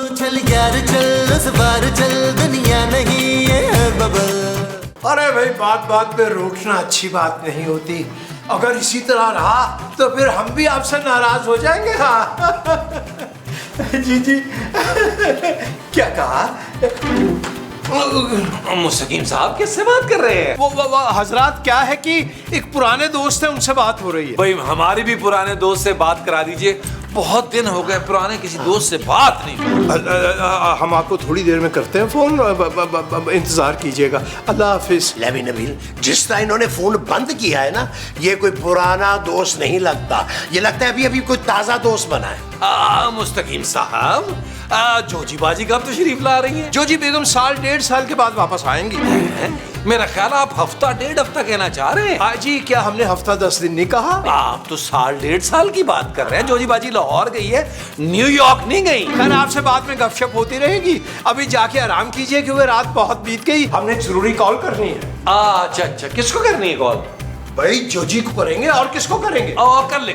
चल यार चल इस बार चल दुनिया नहीं ये है बबल। अरे भाई बात बात पे रोकना अच्छी बात नहीं होती। अगर इसी तरह रहा तो फिर हम भी आपसे नाराज हो जाएंगे। हाँ जी जी क्या कहा? मुस्तकीम साहब किससे बात कर रहे हैं? वो हजरात क्या है कि एक पुराने दोस्त है उनसे बात हो रही है। भाई हमारी भी पुराने दोस्त से बात करा दीजिए, बहुत दिन हो गए पुराने किसी दोस्त से बात नहीं हुई। हम आपको थोड़ी देर में करते हैं फोन, इंतजार कीजिएगा। अल्लाह हाफिज। लेवी नबील, जिस तरह इन्होंने फोन बंद किया है ना, ये कोई पुराना दोस्त नहीं लगता, ये लगता है अभी अभी कोई ताजा दोस्त बना है। मुस्तकीम साहब, जोजी बाजी कब तशरीफ ला रही हैं? जोजी बेगम साल डेढ़ साल के बाद वापस आएंगी। मेरा ख्याल आप हफ्ता डेढ़ हफ्ता कहना चाह रहे हैं। जी क्या हमने हफ्ता 10 दिन नहीं कहा? आप तो साल डेढ़ साल की बात कर रहे हैं। जोजी बाजी लाहौर गई है, न्यूयॉर्क नहीं गई। खैर आपसे बाद में गपशप होती रहेगी, अभी जाके आराम कीजिए क्योंकि रात बहुत बीत गई। हमने जरूरी कॉल करनी है। अच्छा अच्छा, किसको करनी है कॉल? भाई जोजी को करेंगे और किसको करेंगे? कर ले।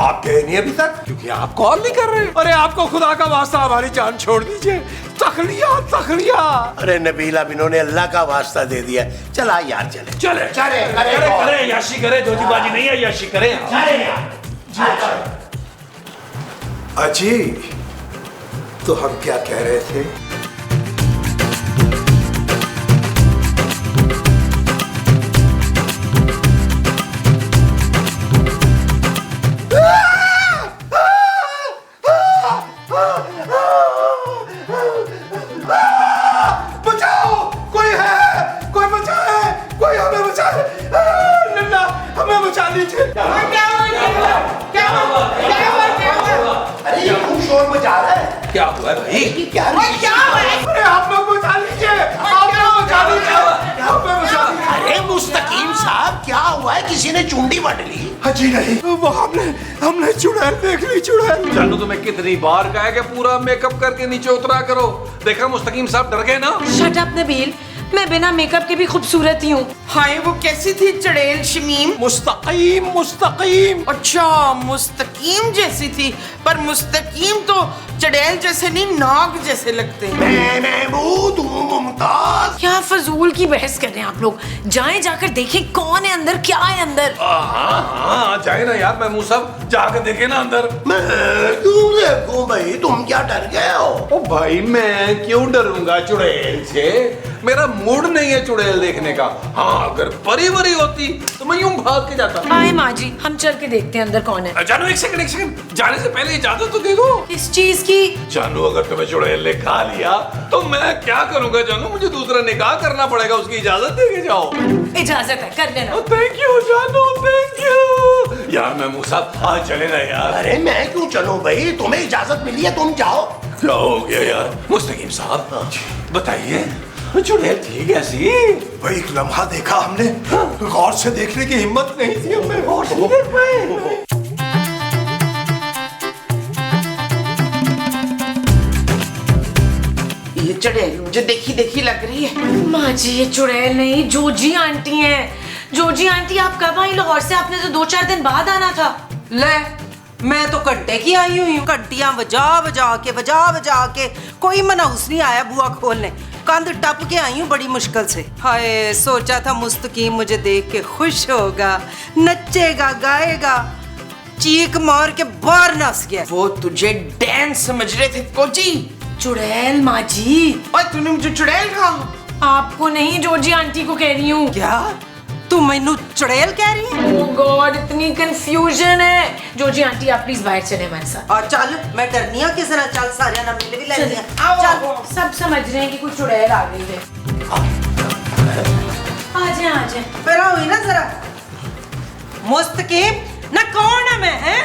आप गए नहीं अभी तक? क्योंकि आप कॉल नहीं कर रहे। अरे आपको खुदा का वास्ता हमारी जान छोड़ दीजिए। तखलिया। अरे नबील, अब इन्होंने अल्लाह का वास्ता दे दिया, चला यार चले। करे याशी करे, जोजी बाजी नहीं है, याशी करे। अजी तो हम क्या कह रहे थे? क्या हुआ है भाई? क्या हुआ है? अरे आप लोग बचा लीजिए, अरे मुस्तकीम साहब, क्या हुआ है? किसी ने चुंडी बट ली? जी नहीं, वो हमने चुड़ैल देख ली। चुड़ैल जानू तुम्हें कितनी बार कहा है कि पूरा मेकअप करके नीचे उतरा करो। देखा मुस्तकीम साहब डर गए ना। शट अप नबील, मैं बिना मेकअप के भी खूबसूरत ही हूँ। हाय वो कैसी थी चुड़ैल शमीम? मुस्तकीम। अच्छा मुस्तकीम जैसी थी, पर मुस्तकीम तो चुड़ैल जैसे नहीं, नाग जैसे लगते हैं। मैं महमूद हूँ मुमताज। क्या फजूल की बहस कर रहे हैं आप लोग? जाएं जाकर देखें कौन है अंदर, क्या है अंदर। हाँ जाए ना यार महमूद साहब, जाकर देखे ना अंदर। मैं क्यों देखूं भाई, तुम क्या डर गए हो? ओ भाई मैं क्यों डरूंगा चुड़ैल से? मेरा मूड नहीं है चुड़ैल देखने का। हाँ अगर परी वरी होती तो मैं यूं भाग के जाता। आए माँ जी, हम चल के देखते हैं अंदर कौन है। जानू एक सेकंड, जाने से पहले इजाजत तो दे दो। किस चीज की? जानू अगर तुम्हें चुड़ैल ने खा लिया तो मैं क्या करूंगा जानू? मुझे दूसरा निकाह करना पड़ेगा, उसकी इजाजत दे के जाओ। इजाजत है, कर लेना। थैंक यू जानू, थैंक यू। यार महमूद साहब आज चले ना यार। अरे मैं क्यों चलूं भाई, तुम्हें इजाजत मिली है, तुम जाओ। क्या हो गया यार? मुस्तकीम साहब बताइए चुड़ैल थी कैसी? भाई एक लम्हा देखा हमने, गौर से देखने की हिम्मत नहीं थी हमें। गौर से नहीं देख पाए। ये चुड़ैल मुझे देखी देखी लग रही है। माँ जी ये चुड़ैल नहीं, जोजी आंटी हैं। जोजी आंटी आप कब आई लाहौर से? आपने तो 2-4 दिन बाद आना था। ले मैं तो घंटे की आई हुई हूँ, घंटियां बजा बजा के कोई मनाउस नहीं आया बुआ खोलने। कंध टप के आई हूँ बड़ी मुश्किल से। हाय सोचा था मुस्तकीम मुझे देख के खुश होगा, नचेगा गाएगा, चीख मार के बाहर नस गया। वो तुझे डांस समझ रहे थे कोची? चुड़ैल माँ जी। और तूने मुझे चुड़ैल कहा? आपको नहीं, जोजी आंटी को कह रही हूँ। क्या तू मैनू चुड़ैल कह रही है? ओह गॉड इतनी कंफ्यूजन है। जोजी आंटी आप प्लीज बाहर चले हमारे साथ। और चल मैं डरनी है किस तरह, चल सारे ना मिल भी लेनी है। चल सब समझ रहे हैं कि कुछ चुड़ैल आ गई है। आ जाए फिर हुई ना जरा। मुस्तकीम ना कौन है मैं है?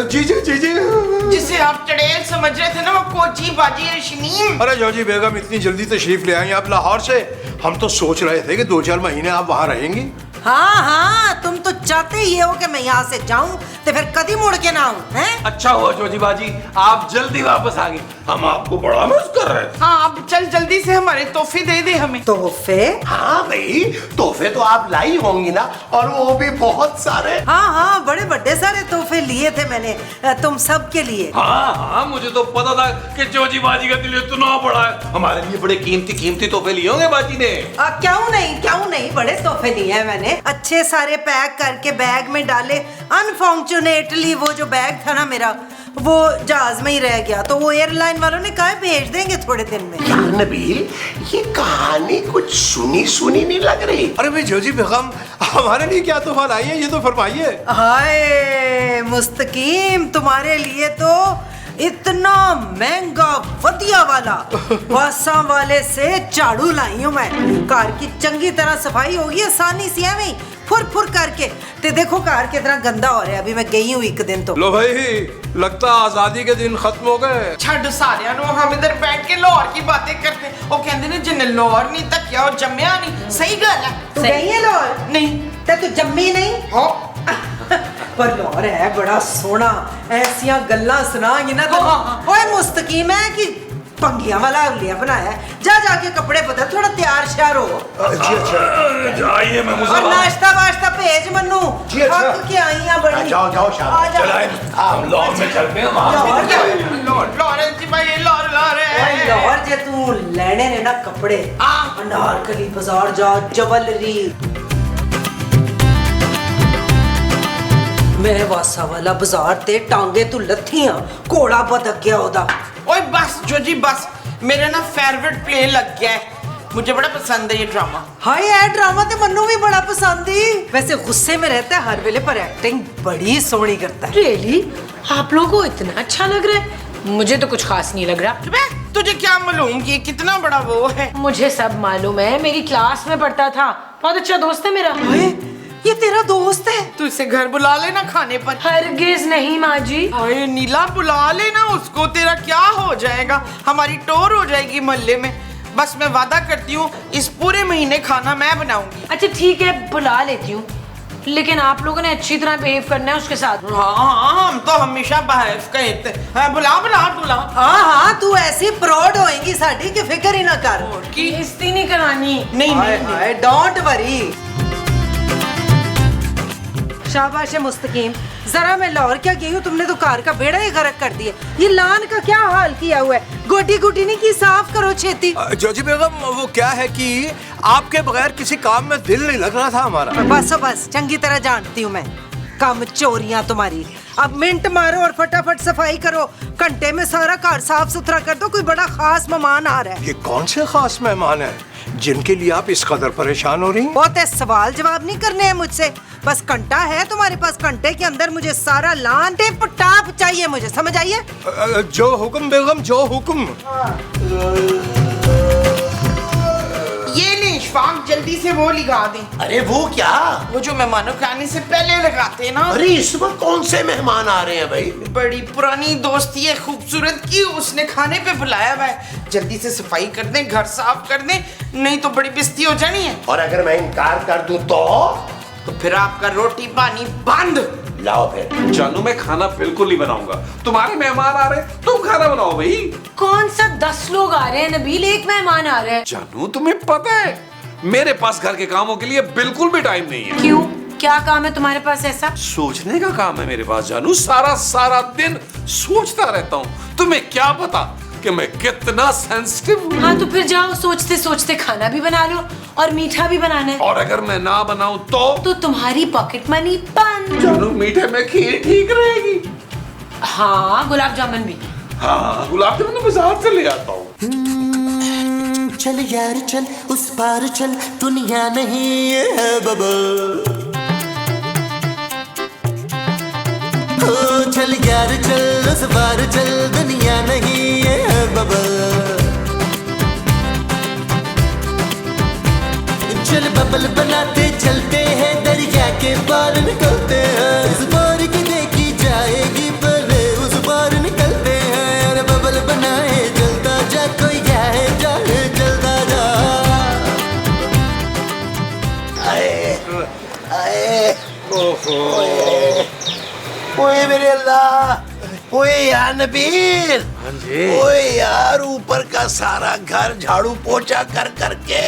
जी जिसे आप चुड़ैल समझ रहे थे ना, वो कोची बाजी है शमीम। अरे जोजी बेगम इतनी जल्दी तशरीफ ले आई आप लाहौर से? हम तो सोच रहे थे कि 2-4 महीने आप वहाँ रहेंगी। हाँ हाँ, तुम तो चाहते ही हो कि मैं यहाँ से जाऊं तो फिर कभी मुड़ के ना आऊं, हैं? अच्छा हुआ जोजी बाजी आप जल्दी वापस आ गए, हम आपको बड़ा मिस कर रहे थे। हाँ अब चल जल्दी से हमारे तोहफे दे दे हमें। तोहफे? हाँ भाई, तोहफे तो आप लाई होंगी ना, और वो भी बहुत सारे। हाँ हाँ, बड़े बड़े सारे तोहफे लिए थे मैंने तुम सब के लिए। हाँ हाँ, मुझे तो पता था कि जोजी बाजी का दिल इतना बड़ा है, हमारे लिए बड़े कीमती कीमती तोहफे लिए होंगे बाजी ने। क्यों नहीं, बड़े तोहफे लिए हैं मैंने, अच्छे सारे पैक करके बैग में डाले। अनफॉर्चुनेटली वो जो बैग था ना मेरा, वो जहाज में ही रह गया, तो वो एयरलाइन वालों ने कहा भेज देंगे थोड़े दिन में। यार नबील, ये कहानी कुछ सुनी सुनी नहीं लग रही। अरे भाई जोजी बेगम, हमारे लिए क्या तोहफा लाई है, ये तो फरमाइए। हाय मुस्तकीम, तुम्हारे लिए तो इतना महंगा वदिया वाला वासा वाले से झाड़ू लाई हूं मैं। कार की चंगी तरह सफाई होगी आसानी से, एवं फुर फुर करके। ते देखो कार कितना गंदा हो रहा है, अभी मैं गई हूँ एक दिन तो। लो भाई, लगता आजादी के दिन खत्म हो गए। छड़ सारिया नो, हम इधर बैठ के लाहौर की बातें करते। वो कहते ने जिन्हें लाहौर नहीं तकिया और जम्मिया नहीं। सही गल है। तू गई है लाहौर? नहीं। ते तू जम्मी नहीं? हाँ। पर लाहौर है बड़ा सोना, ऐसिया गल्लां सुनाएंगी ना तो। ओए मुस्तकीम है कि पंगिया वाला लिया बनाया है। जा जाके कपड़े बदल, थोड़ा तैयार श्यार हो। जी अच्छा। जाइए मैं मुझे और नाश्ता वाश्ता भेज मन्नू। जी अच्छा। थक के आई हैं बड़ी। जाओ जाओ शाबाश। चलाए हम लाहौर में चलते हैं वहाँ। लाहौर जी भाई, लाहौर है। लाहौर जे तू लेने ने ना कपड़े, अनारकली बाजार जा, जवलरी। मैं वासा वाला बाजार ते टांगे तू लत्थियां, घोड़ा बदक गया ओदा। ओए बस जोजी बस, मेरा ना फेवरेट प्ले लग गया है। मुझे बड़ा पसंद है ये ड्रामा। हाय, ये ड्रामा ते मन्नू भी बड़ा पसंद है। वैसे गुस्से में रहता है हर वेले, पर एक्टिंग बड़ी सोहनी करता है। रियली? आप लोगों को इतना अच्छा लग रहा है? मुझे तो कुछ खास नहीं लग रहा। तुझे क्या मालूम कि कितना बड़ा वो है? मुझे सब मालूम है, मेरी क्लास में पढ़ता था, बहुत अच्छा दोस्त है मेरा। ये तेरा दोस्त है? तू इसे घर बुला लेना खाने पर। हरगिज नहीं माँ जी। अरे नीला, बुला लेना उसको, तेरा क्या हो जाएगा, हमारी टोर हो जाएगी मोहल्ले में। बस मैं वादा करती हूँ इस पूरे महीने खाना मैं बनाऊंगी। अच्छा ठीक है, बुला लेती हूँ, लेकिन आप लोगों ने अच्छी तरह बिहेव करना है उसके साथ। हाँ, हम तो हमेशा बिहेव कहते हैं। बुला बुला बुला। हाँ, तू ऐसी प्राउड होएगी साडी कि फिक्र ही ना कर। की बेइज्जती नहीं करानी। नहीं, डोंट वरी। शाबाश है मुस्तकीम, जरा मैं लाहौर क्या गई हूँ, तुमने तो कार का बेड़ा ही गर्क कर दिया। ये लान का क्या हाल किया हुआ है, गोटी गोटी नहीं की, साफ करो छेती। जोजी बेगम, वो क्या है कि आपके बगैर किसी काम में दिल नहीं लग रहा था हमारा। बस चंगी तरह जानती हूँ मैं कम चोरियां तुम्हारी। अब मिनट मारो और फटाफट सफाई करो, घंटे में सारा घर साफ सुथरा कर दो। कोई बड़ा खास मेहमान आ रहा है। ये कौन से खास मेहमान हैं जिनके लिए आप इस कदर परेशान हो रही हैं? बहुत सवाल जवाब नहीं करने हैं मुझसे, बस घंटा है तुम्हारे पास, घंटे के अंदर मुझे सारा लान टिप टाप चाहिए, मुझे समझ आई है? जो हुक्म बेगम, जो हुक्म। ये ले इशफाक, जल्दी से वो लगा दे। अरे वो क्या? वो जो मेहमानों के आने से पहले लगाते हैं ना। अरे इस वक्त कौन से मेहमान आ रहे हैं भाई? बड़ी पुरानी दोस्ती है खूबसूरत की, उसने खाने पे बुलाया हुआ है। जल्दी से सफाई कर दें, घर साफ कर दें, नहीं तो बड़ी बेइज्जती हो जानी है। और अगर मैं इनकार कर दूं तो फिर आपका रोटी पानी बंद। लाओ फिर। जानू मैं खाना बिल्कुल नहीं बनाऊंगा, तुम्हारे मेहमान आ रहे हैं, तुम खाना बनाओ भाई। कौन सा 10 लोग आ रहे हैं नबील, एक मेहमान आ रहा है। जानू तुम्हें पता है मेरे पास घर के कामों के लिए बिल्कुल भी टाइम नहीं है। क्यों, क्या काम है तुम्हारे पास ऐसा? सोचने का काम है मेरे पास जानू, सारा दिन सोचता रहता हूँ। तुम्हें क्या पता कि मैं कितना सेंसिटिव हूँ। हाँ तो फिर जाओ, सोचते सोचते खाना भी बना लो और मीठा भी बनाना है। और अगर मैं ना बनाऊं तो तुम्हारी पॉकेट मनी बंद। जानू मीठे में खीर ठीक रहेगी। हाँ, गुलाब जामुन भी। हाँ, गुलाब जामुन बाजार से ले आता हूँ। चल यार चल, उस पार चल, दुनिया नहीं ये है बबल। चल यार चल, उस पार चल, दुनिया नहीं ये है बबल। चल बबल बनाते चलते हैं, दरिया के पार निकलते हैं। इस पार की देखी जाएगी, पहले उस पार निकलते हैं। अरे बबल बनाए चलता जा, कोई जाए जाए चलता जा। ओए मेरे अल्लाह, ओए यार नबील, हाँ जी। ओए यार ऊपर का सारा घर झाड़ू पोछा कर करके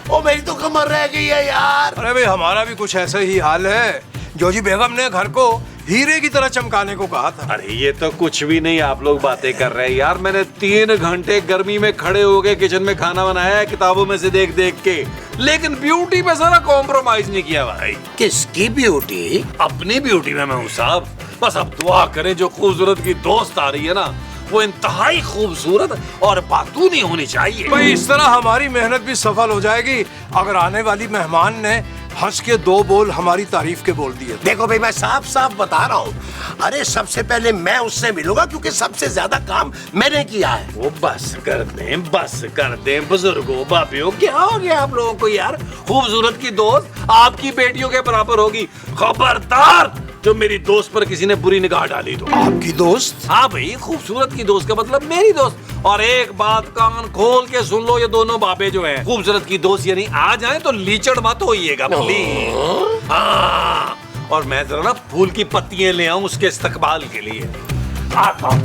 ओ मेरी तो कमर रह गई है यार। अरे भाई हमारा भी कुछ ऐसा ही हाल है। जोजी बेगम ने घर को हीरे की तरह चमकाने को कहा था। अरे ये तो कुछ भी नहीं, आप लोग बातें कर रहे हैं यार। मैंने 3 घंटे गर्मी में खड़े हो गए किचन में खाना बनाया है किताबों में से देख देख के, लेकिन ब्यूटी पे सारा कॉम्प्रोमाइज नहीं किया भाई। किसकी ब्यूटी? अपनी ब्यूटी में मैं हूँ साहब। बस अब दुआ करें जो खूबसूरत की दोस्त आ रही है ना, वो इंतहाई खूबसूरत और पातूनी होनी चाहिए। भाई इस तरह हमारी मेहनत भी सफल हो जाएगी अगर आने वाली मेहमान ने हंस के 2 बोल हमारी तारीफ के बोल दिए। देखो भाई मैं साफ साफ बता रहा हूँ, अरे सबसे पहले मैं उससे मिलूंगा क्योंकि सबसे ज्यादा काम मैंने किया है। वो बस कर दें बुजुर्गों बापियों, क्या हो गया आप लोगों को यार? खूबसूरत की दोस्त आपकी बेटियों के बराबर होगी। खबरदार जो मेरी दोस्त पर किसी ने बुरी निगाह डाली तो। आपकी दोस्त? हाँ भाई, खूबसूरत की दोस्त का मतलब मेरी दोस्त। और एक बात कान खोल के सुन लो, ये दोनों बाबे जो हैं, खूबसूरत की दोस्त यानी आ जाए तो लीचड़ मत होइएगा प्लीज। हाँ, और मैं जरा ना फूल की पत्तियां ले आऊं उसके इस्तकबाल के लिए। आता हूं।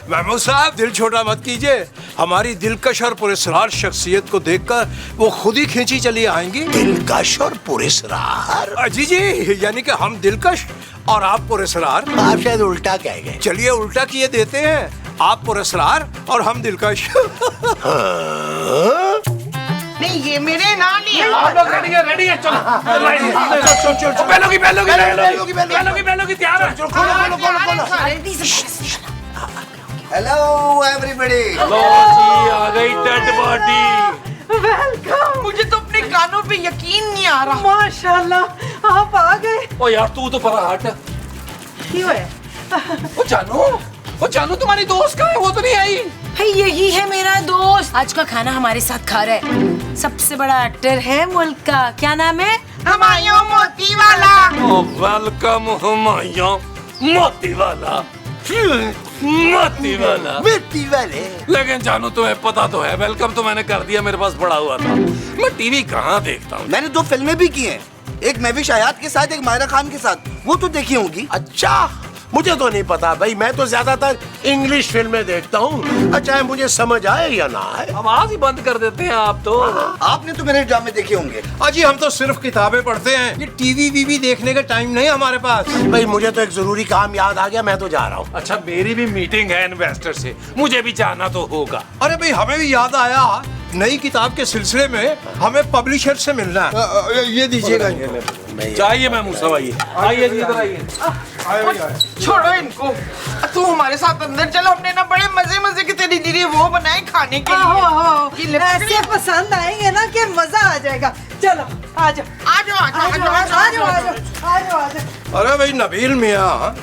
महमूद साहब दिल छोटा मत कीजिए, हमारी दिलकश और पुरस्कार शख्सियत को देखकर वो खुद ही खींची चली आएंगी। दिलकश और पुरस्कार? जी जी, यानी कि हम दिलकश और आप पुरस्कार। आप शायद उल्टा कह गए। चलिए उल्टा किए देते हैं, आप पुरस्कार और हम दिलकश। नहीं ये मेरे नानी है। आप लोग रेडी है चलो। पहलोगी तैयार है। Hello everybody. लो जी आ गई डेड बॉडी। वेलकम। मुझे तो अपने कानों पे यकीन नहीं आ रहा। माशाल्लाह आप आ गए। ओ यार तू तो परा हट। क्यों है? वो जानू तुम्हारी दोस्त कहाँ है? वो तो नहीं आई। भाई यही है मेरा दोस्त, आज का खाना हमारे साथ खा रहा है। सबसे बड़ा एक्टर है मुल्क का, क्या नाम है? हुमायूं मोतीवाला। वेलकम हुमायूं मोतीवाला। मोतीवाला। मिट्टी वाले। लेकिन जानू तुम्हें पता तो है, वेलकम तो मैंने कर दिया, मेरे पास पड़ा हुआ था। मैं टीवी कहाँ देखता हूँ। मैंने 2 फिल्में भी की हैं, एक महविश हयात के साथ, एक मायरा खान के साथ। वो तो देखी होंगी। अच्छा मुझे तो नहीं पता भाई, मैं तो ज्यादातर इंग्लिश फिल्में देखता हूँ, चाहे मुझे समझ आए या ना आए। आवाज ही बंद कर देते हैं आप तो। आपने तो मेरे ड्रामे देखे होंगे। अजी हम तो सिर्फ किताबें पढ़ते हैं, ये टीवी वीवी देखने का टाइम नहीं हमारे पास। भाई मुझे तो एक जरूरी काम याद आ गया, मैं तो जा रहा हूँ। अच्छा मेरी भी मीटिंग है इन्वेस्टर से, मुझे भी जाना तो होगा। अरे भाई हमें भी याद आया, नई किताब के सिलसिले में हमें पब्लिशर से मिलना है। ये दीजिएगा इनको। चाहिए मैं मूसा आइए आइए जी इधर आइए। छोड़ो इनको, तू हमारे साथ अंदर चलो। हमने ना बड़े मजे मजे के तेरी दीदी वो बनाए खाने के लिए। ऐसे पसंद आएंगे ना कि मजा आ जाएगा। चलो आ जाओ आ जाओ आ जाओ आ जाओ आ जाओ। अरे भाई नबील मियाँ,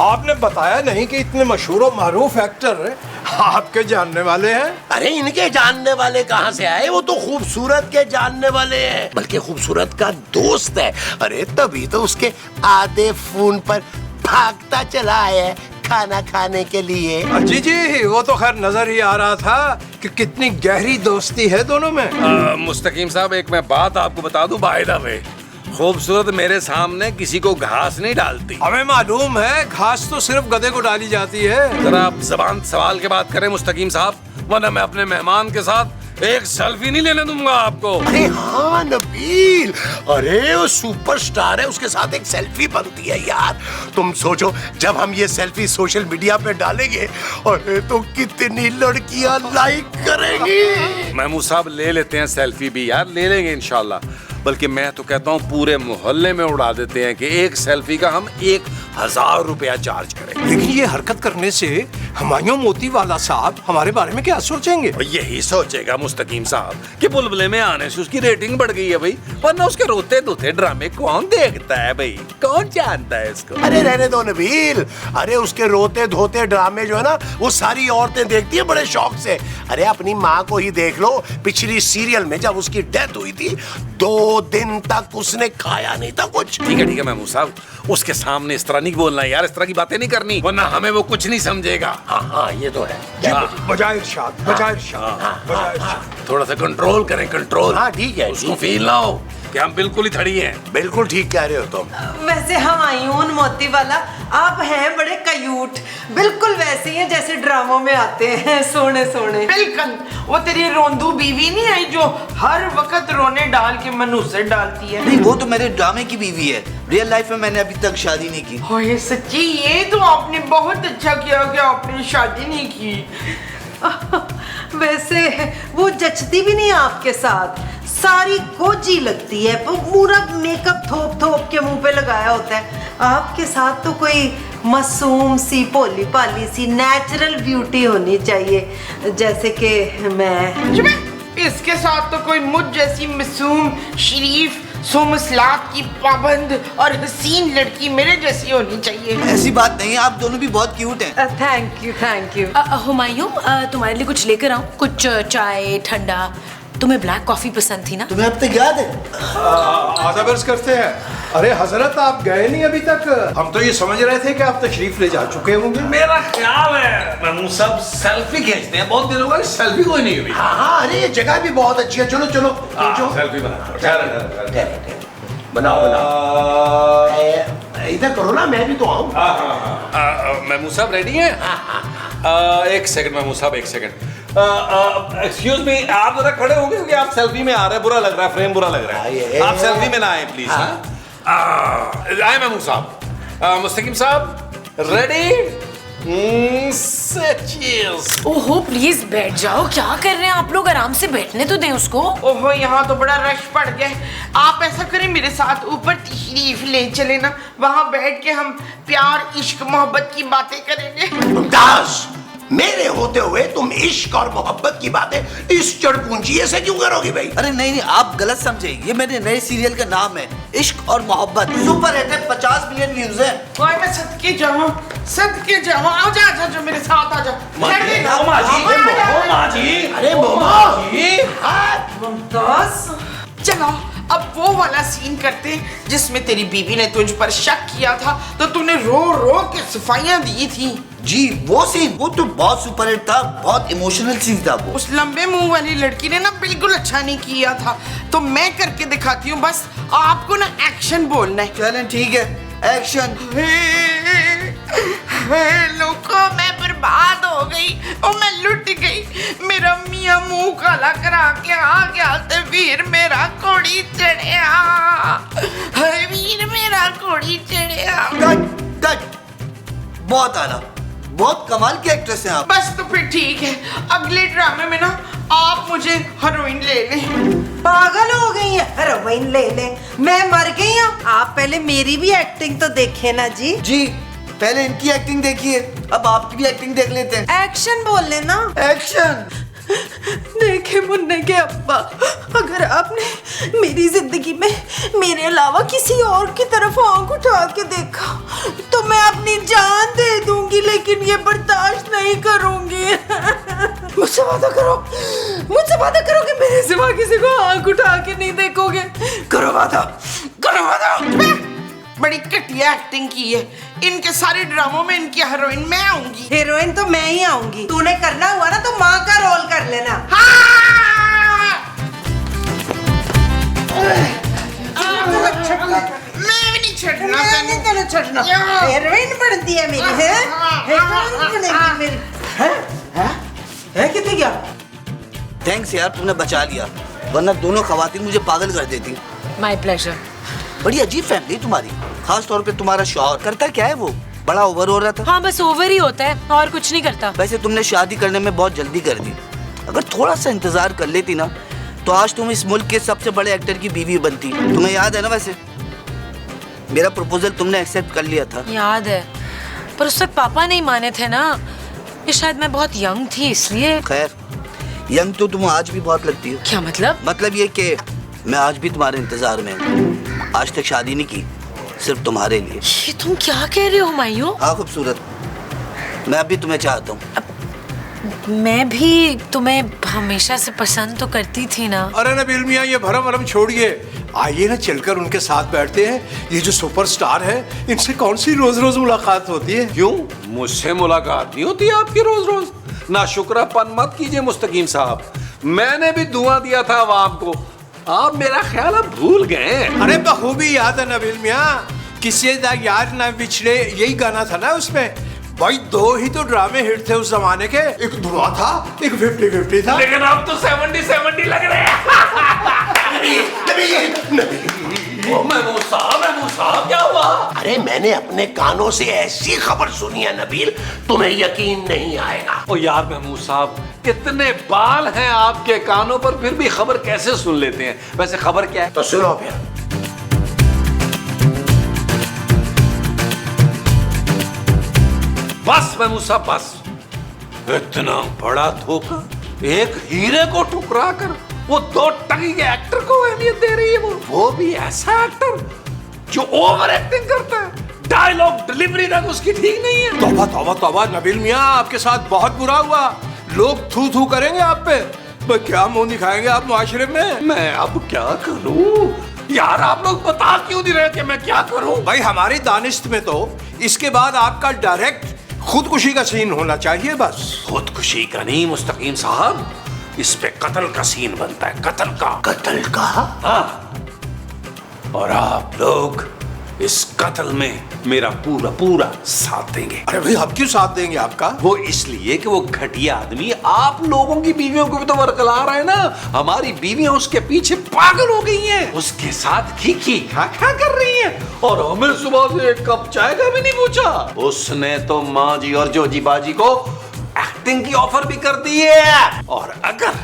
आपने बताया नहीं कि इतने मशहूर और मारूफ एक्टर आपके जानने वाले हैं। अरे इनके जानने वाले कहाँ से आए, वो तो खूबसूरत के जानने वाले हैं, बल्कि खूबसूरत का दोस्त है। अरे तभी तो उसके आधे फोन पर भागता चला आया है खाना खाने के लिए। जी जी, वो तो खैर नजर ही आ रहा था कि कितनी गहरी दोस्ती है दोनों में। मुस्तकीम साहब एक मैं बात आपको बता दूं, बाय द वे, खूबसूरत मेरे सामने किसी को घास नहीं डालती। हमें मालूम है, घास तो सिर्फ गधे को डाली जाती है। जरा आप जबान सवाल के बात करें मुस्तकीम साहब, वरना मैं अपने मेहमान के साथ एक सेल्फी नहीं लेने दूंगा आपको। अरे हाँ नबील, अरे वो सुपरस्टार है, उसके साथ एक सेल्फी बनती है यार। तुम सोचो जब हम ये सेल्फी सोशल मीडिया पे डालेंगे, अरे तो कितनी लड़कियां लाइक करेंगी। महमूद साहब ले लेते हैं सेल्फी भी यार, ले लेंगे इंशाल्लाह। बल्कि मैं तो कहता हूँ पूरे मोहल्ले में उड़ा देते हैं कि एक सेल्फी का हम 1000 रुपया चार्ज करें। लेकिन ये हरकत करने से हुमायूं मोतीवाला साहब हमारे बारे में क्या सोचेंगे? और यही सोचेगा मुस्तकीम साहब कि बुलबुले में आने से उसकी रेटिंग बढ़ गई है भाई, वरना उसके रोते धोते ड्रामे कौन देखता है भाई, कौन जानता है इसको। अरे रहने दो नबील, अरे उसके रोते धोते ड्रामे जो है ना, वो सारी औरतें देखती हैं बड़े शौक से। अरे अपनी माँ को ही देख लो, पिछली सीरियल में जब उसकी डेथ हुई थी 2 दिन तक उसने खाया नहीं था कुछ। ठीक है महमूद साहब, उसके सामने इस तरह नहीं बोलना यार, इस तरह की बातें नहीं करनी, वरना हमें वो कुछ नहीं समझेगा। हाँ ये तो है। बजाय इरशाद, बजाय इरशाद, बजाय इरशाद। थोड़ा सा कंट्रोल करें, कंट्रोल। हाँ ठीक है, उसको फील ना हो कि हम बिल्कुल ही थड़ी हैं। बिल्कुल ठीक कह रहे हो तुम। वैसे हम आयून मोती वाला, आप हैं बड़े क्यूट, बिल्कुल वैसे ही हैं जैसे ड्रामों में आते हैं, सोने सोने। बिल्कुल, वो तेरी रोंदू बीवी नहीं आई जो हर वक्त रोने डाल के मनूसे डालती है। नहीं, वो तो मेरे ड्रामे की बीवी है। रियल लाइफ में मैंने अभी तक शादी नहीं की। ओए सच्ची, ये तो आपने बहुत अच्छा किया कि आपने शादी नहीं की। वैसे वो जचती भी नहीं आपके साथ, सारी कोजी लगती है, पूरा मेकअप थोप थोप के मुंह पे लगाया होता है। आपके साथ तो कोई मासूम सी, भोली भाली सी, नेचुरल ब्यूटी होनी चाहिए, जैसे कि मैं। इसके साथ तो कोई मुझ जैसी मासूम, शरीफ, सोमसलात की पाबंद और हसीन लड़की मेरे जैसी होनी चाहिए। ऐसी बात नहीं है, आप दोनों भी बहुत क्यूट हैं। Thank you thank you. Humayun, तुम्हारे लिए कुछ लेकर आऊं? कुछ चाय ठंडा? तुम्हें ब्लैक कॉफी पसंद थी ना? तुम्हें अब तक याद है? आदब अर्ज करते हैं। अरे हजरत, आप गए नहीं अभी तक? हम तो ये समझ रहे थे कि आप तशरीफ ले जा चुके होंगे। मेरा ख्याल है महमूद साहब सेल्फी खींचते हैं, बहुत दिनों बाद सेल्फी कोई नहीं हुई। हाँ, अरे ये जगह भी बहुत अच्छी है। चलो चलो सेल्फी बनाओ इधर करो ना, मैं भी तो आऊँ। महमूद साहब रेडी हैं? एक सेकंड महमूद साहब, एक सेकंड। एक्सक्यूज मी, आप जरा खड़े होंगे क्योंकि आप सेल्फी में आ रहे हैं, बुरा लग रहा है, फ्रेम बुरा लग रहा है। आप सेल्फी में ना आए प्लीज। आए महमूद साहब। मुस्तकीम साहब रेडी? ओहो, प्लीज बैठ जाओ। क्या कर रहे हैं आप लोग? आराम से बैठने तो दें उसको। ओहो, यहाँ तो बड़ा रश पड़ गया है। आप ऐसा करें, मेरे साथ ऊपर तशरीफ ले चले ना, वहाँ बैठ के हम प्यार, इश्क, मोहब्बत की बातें करेंगे। मुमताज, मेरे होते हुए तुम इश्क और मोहब्बत की बातें इस चढ़पूंजी से क्यों करोगी भाई? अरे नहीं नहीं, आप गलत समझे। ये मेरे नए सीरियल का नाम है, इश्क और मोहब्बत। सुपर हिट है, 50 मिलियन व्यूज है। ओए मैं सदके जाऊं, सदके जाऊं। आजा आजा, जो मेरे साथ आजा। अरे मुमताज, चलो अब वो वाला सीन करते हैं जिसमें तेरी बीवी ने तुझ पर शक किया था तो तूने रो रो के सफाइयां दी थी। जी वो सीन, वो तो बहुत सुपर हिट था, बहुत इमोशनल सीन था वो। उस लंबे मुंह वाली लड़की ने ना बिल्कुल अच्छा नहीं किया था, तो मैं करके दिखाती हूँ। बस आपको ना एक्शन बोलना है। चलें ठीक है, एक्शन। लोगों, मैं बर्बाद हो गई और मैं लुट गई। मेरा मियां मुंह काला करा के आ गया ते वीर मेरा घोड़ी चढ़िया। वीर मेरा घोड़ी चढ़िया। कट कट, बहुत आला, बहुत कमाल की एक्ट्रेस हैं आप। बस तो फिर ठीक है, अगले ड्रामे में ना आप मुझे हीरोइन ले लें। पागल हो गई है? हीरोइन ले ले? मैं मर गई हूँ? आप पहले मेरी भी एक्टिंग तो देखे ना जी। जी पहले इनकी एक्टिंग देखिए, अब आपकी भी एक्टिंग देख लेते हैं। एक्शन बोल लेना। एक्शन। देखे मुन्ने के अब्बा, अगर आपने मेरी जिंदगी में मेरे अलावा किसी और की तरफ आंख उठा के देखा तो मैं अपनी जान दे दूंगी, लेकिन ये बर्दाश्त नहीं करूंगी। मुझसे वादा करो, मुझसे वादा करो कि मेरे सिवा किसी को आंख उठा के नहीं देखोगे। करो वादा, करो वादा। बड़ी घटिया एक्टिंग की है। इनके सारे ड्रामों में इनकी हीरोइन मैं आऊंगी। हीरोइन तो मैं ही आऊंगी। तूने करना हुआ ना तो माँ का रोल कर लेना। मैं भी नहीं छड़ना। मैं नहीं तेरे छड़ना। हीरोइन बनती है मेरी, है? हीरोइन बनेगी मेरी। है कितने क्या? थैंक्स यार, तूने बचा लिया, वरना दोनों खवातीन मुझे पागल कर देती। My pleasure. बड़ी अजीब फैमिली तुम्हारी, खास तौर पे तुम्हारा शौहर। करता क्या है वो? बड़ा ओवर हो रहा था। हाँ, बस ओवर ही होता है और कुछ नहीं करता। वैसे तुमने शादी करने में बहुत जल्दी कर दी। अगर थोड़ा सा इंतजार कर लेती ना तो आज तुम इस मुल्क के सबसे बड़े एक्टर की बीवी बनती। तुम्हें याद है ना? वैसे मेरा प्रपोजल तुमने एक्सेप्ट कर लिया था। याद है, पर उस वक्त पापा नहीं माने थे ना। ये शायद मैं बहुत यंग थी इसलिए। खैर, यंग तो तुम आज भी बहुत लगती हो। क्या मतलब? मतलब ये कि मैं आज भी तुम्हारे इंतजार में हूँ। आज तक शादी नहीं की, सिर्फ तुम्हारे लिए। ये तुम क्या कह रहे हो हुमायूं? हाँ खूबसूरत, मैं अभी तुम्हें चाहता हूँ। मैं भी तुम्हें हमेशा से पसंद तो करती थी ना। अरे नबील मियाँ, ये भरम वरम छोड़िए, आइए ना चलकर उनके साथ बैठते हैं। ये जो सुपरस्टार है, इनसे कौन सी रोज रोज मुलाकात होती है? क्यों, मुझसे मुलाकात नहीं होती आपकी रोज रोज? ना शुक्रापन मत कीजिए मुस्तकीम साहब, मैंने भी धुआं दिया था अवाम को। आप मेरा ख्याल अब भूल गए हैं। अरे बखूबी याद है नबील मियाँ, किसी दा यार ना बिछड़े, यही गाना था ना उसमें। भाई 2 ही तो ड्रामे हिट थे उस जमाने के, एक धुआं था, एक 50-50 था। लेकिन अब तो 70-70 लग रहे हैं। महमूद साहब क्या हुआ? अरे मैंने अपने कानों से ऐसी खबर सुनी है नबील, तुम्हें यकीन नहीं आएगा। ओ यार महमूद साहब, इतने बाल हैं आपके कानों पर, फिर भी खबर कैसे सुन लेते हैं? वैसे खबर क्या है? तो सुनो फिर। बस महमूद साहब बस, इतना बड़ा धोखा, एक हीरे को ठुकरा कर वो 2 टकी के एक्टर को अहमियत दे रही है। वो भी ऐसा एक्टर जो ओवर एक्टिंग करता है, डायलॉग डिलीवरी तक उसकी ठीक नहीं है। तौबा तौबा तौबा नबील मियाँ, आपके साथ बहुत बुरा हुआ। लोग थू थू करेंगे आप पे, भाई क्या मुंह दिखाएंगे आप मुआशरे में। मैं अब क्या करूं यार? आप लोग बता क्यों नहीं रहे कि मैं क्या करूं? भाई हमारी दानिश्त में तो इसके बाद आपका डायरेक्ट खुदकुशी का सीन होना चाहिए बस। खुदकुशी का नहीं मुस्तकीम साहब, इस पे कत्ल का सीन बनता है, कत्ल का। कत्ल का? हाँ, और आप लोग इस कत्ल में मेरा पूरा साथ देंगे। अरे भाई हम क्यों साथ देंगे आपका? वो इसलिए कि वो घटिया आदमी आप लोगों की बीवियों को भी तो वरगला रहा है ना। हमारी बीवियां उसके पीछे पागल हो गई हैं, उसके साथ खी खा कर रही हैं, और हमें सुबह से 1 कप चाय का भी नहीं पूछा। उसने तो माँ जी और जोजी बाजी को एक्टिंग की ऑफर भी कर दी है, और अगर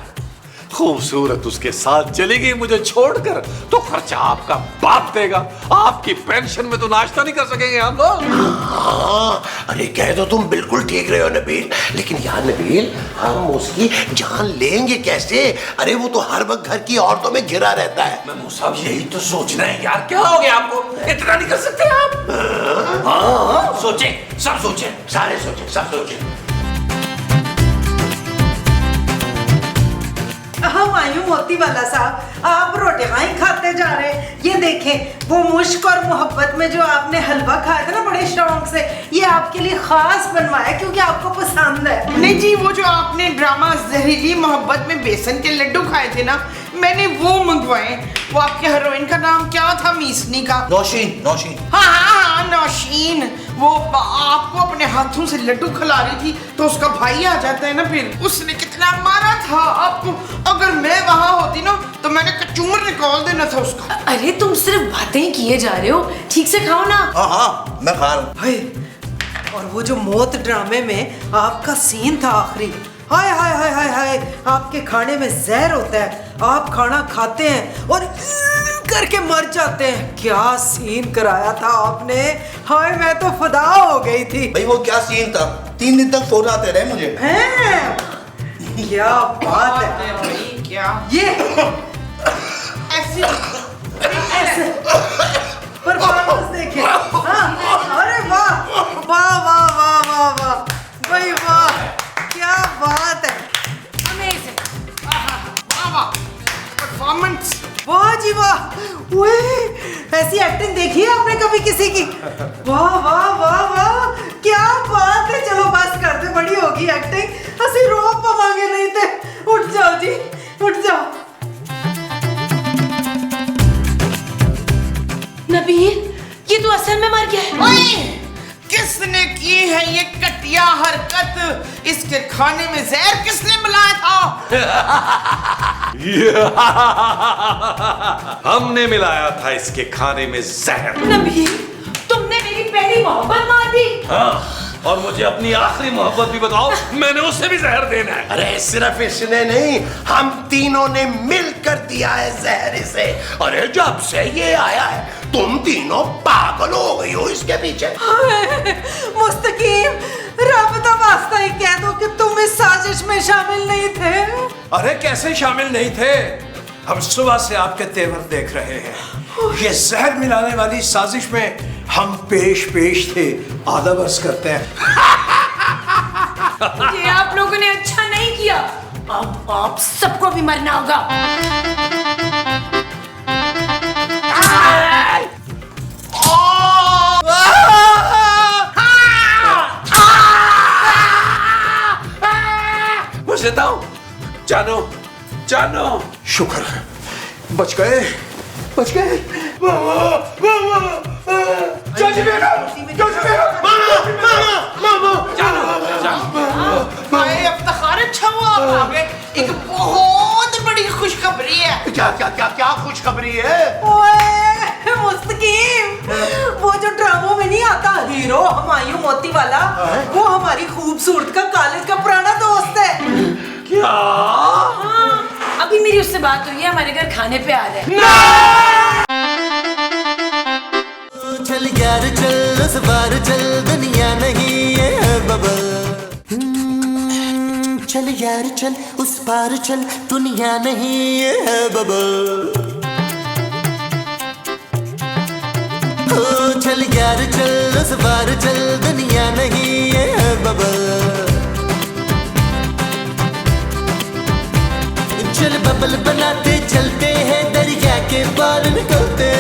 खूबसूरत उसके साथ चली गई मुझे छोड़कर, तो खर्चा आपका बाप देगा। आपकी पेंशन में तो नाश्ता नहीं कर सकेंगे हम लोग। हाँ, अरे कह तो तुम बिल्कुल ठीक रहे हो नबील, लेकिन यार नबील, हम उसकी जान लेंगे कैसे? अरे वो तो हर वक्त घर की औरतों में घिरा रहता है। महमूद साहब यही तो सोचना है यार, क्या हो गया आपको? इतना नहीं कर सकते आप? हाँ, सोचे, सब सोचे, सारे सोचे, सब सोचे। हम आयु मोती वाला साहब, आप रोटी खाते जा रहे हैं। ये देखें, वो मुश्क और मोहब्बत में जो आपने हलवा खाया था ना बड़े शौक से, ये आपके लिए खास बनवाया क्योंकि आपको पसंद है। नहीं जी, वो जो आपने ड्रामा जहरीली मोहब्बत में बेसन के लड्डू खाए थे ना, मैंने वो मंगवाए। वो आपके हीरोइन का नाम क्या था? मीसनी का? नौशीन। हाँ, नौशीन। वो आपको अपने हाथों से लड्डू खिला रही थी, तो उसका भाई आ जाता है ना, फिर उसने कितना मारा था आपको। अगर मैं वहां होती ना, तो मैंने कचूमर निकाल देना था उसका। अरे तुम सिर्फ बातें ही किए जा रहे हो, ठीक से खाओ ना। हाँ मैं खा रहा हूँ। हाय, और वो जो मौत ड्रामे में आपका सीन था आखिरी, हाय हाय हाय हाय हाय, आपके खाने में जहर होता है, आप खाना खाते हैं और करके मर जाते हैं। क्या सीन कराया था आपने, हाय मैं तो फिदा हो गई थी। भाई वो क्या सीन था? 3 दिन तक फोन आते रहे मुझे। हैं? क्या बात है भाई, क्या ये ऐसे परफॉर्मेंस देखे। हाँ, अरे वाह वाह वाह वाह वाह वाह भाई वाह, क्या बात है। अमेजिंग। परफॉर्मेंस, वाह जी वाह, ओए ऐसी एक्टिंग देखी है आपने कभी किसी की? वाह वाह वाह वाह, क्या बात है। चलो बस कर दे, बड़ी होगी एक्टिंग, असि रो पावांगे नहीं थे। उठ जाओ जी, उठ जाओ। नबील, ये तो असल में मर गया है। ओए, किसने की है ये घटिया हरकत? इसके खाने में जहर किसने मिलाया था? हमने मिलाया था इसके खाने में जहर। नबील, तुमने मेरी पहली मोहब्बत मार दी। हाँ, और मुझे अपनी आखिरी मोहब्बत भी बताओ, मैंने उसे भी जहर देना है। अरे सिर्फ इसने नहीं, हम तीनों ने मिलकर दिया है जहर इसे। अरे जब से ये आया है, तुम तीनों पागल हो गई हो इसके पीछे। मुस्तकीम, रब का वास्ता ही कह दो कि तुम इस साजिश में शामिल नहीं थे। अरे कैसे शामिल नहीं थे? हम सुबह से आपके तेवर देख रहे हैं। ये जहर मिलाने वाली साजिश में हम पेश थे। आधा बस करते हैं। ये आप लोगों ने अच्छा नहीं किया, अब आप सबको भी मरना होगा। मुझे दो, जानो जानो। शुक्र है बच गए, बच गए। चाची बेगम, चाची बेगम, हाय इफ्तिखार, अच्छा हुआ आप आ गए। एक बहुत बड़ी खुशखबरी है। क्या क्या क्या क्या खुशखबरी है? ओए मुस्तकीम, वो जो ड्रामों में नहीं आता हीरो हुमायूं मोती वाला, वो हमारी खूबसूरत का कॉलेज का पुराना दोस्त है। क्या? हाँ, अभी मेरी उससे बात हुई है, हमारे घर खाने पे आ रहा है। चल यार चल, उस बार चल, दुनिया नहीं है बबल। चल यार चल, उस पार चल, दुनिया नहीं है बबल। ओ चल यार चल, उस पार चल, दुनिया नहीं है बबल। चल बबल बनाते चलते हैं, दरिया के पार निकलते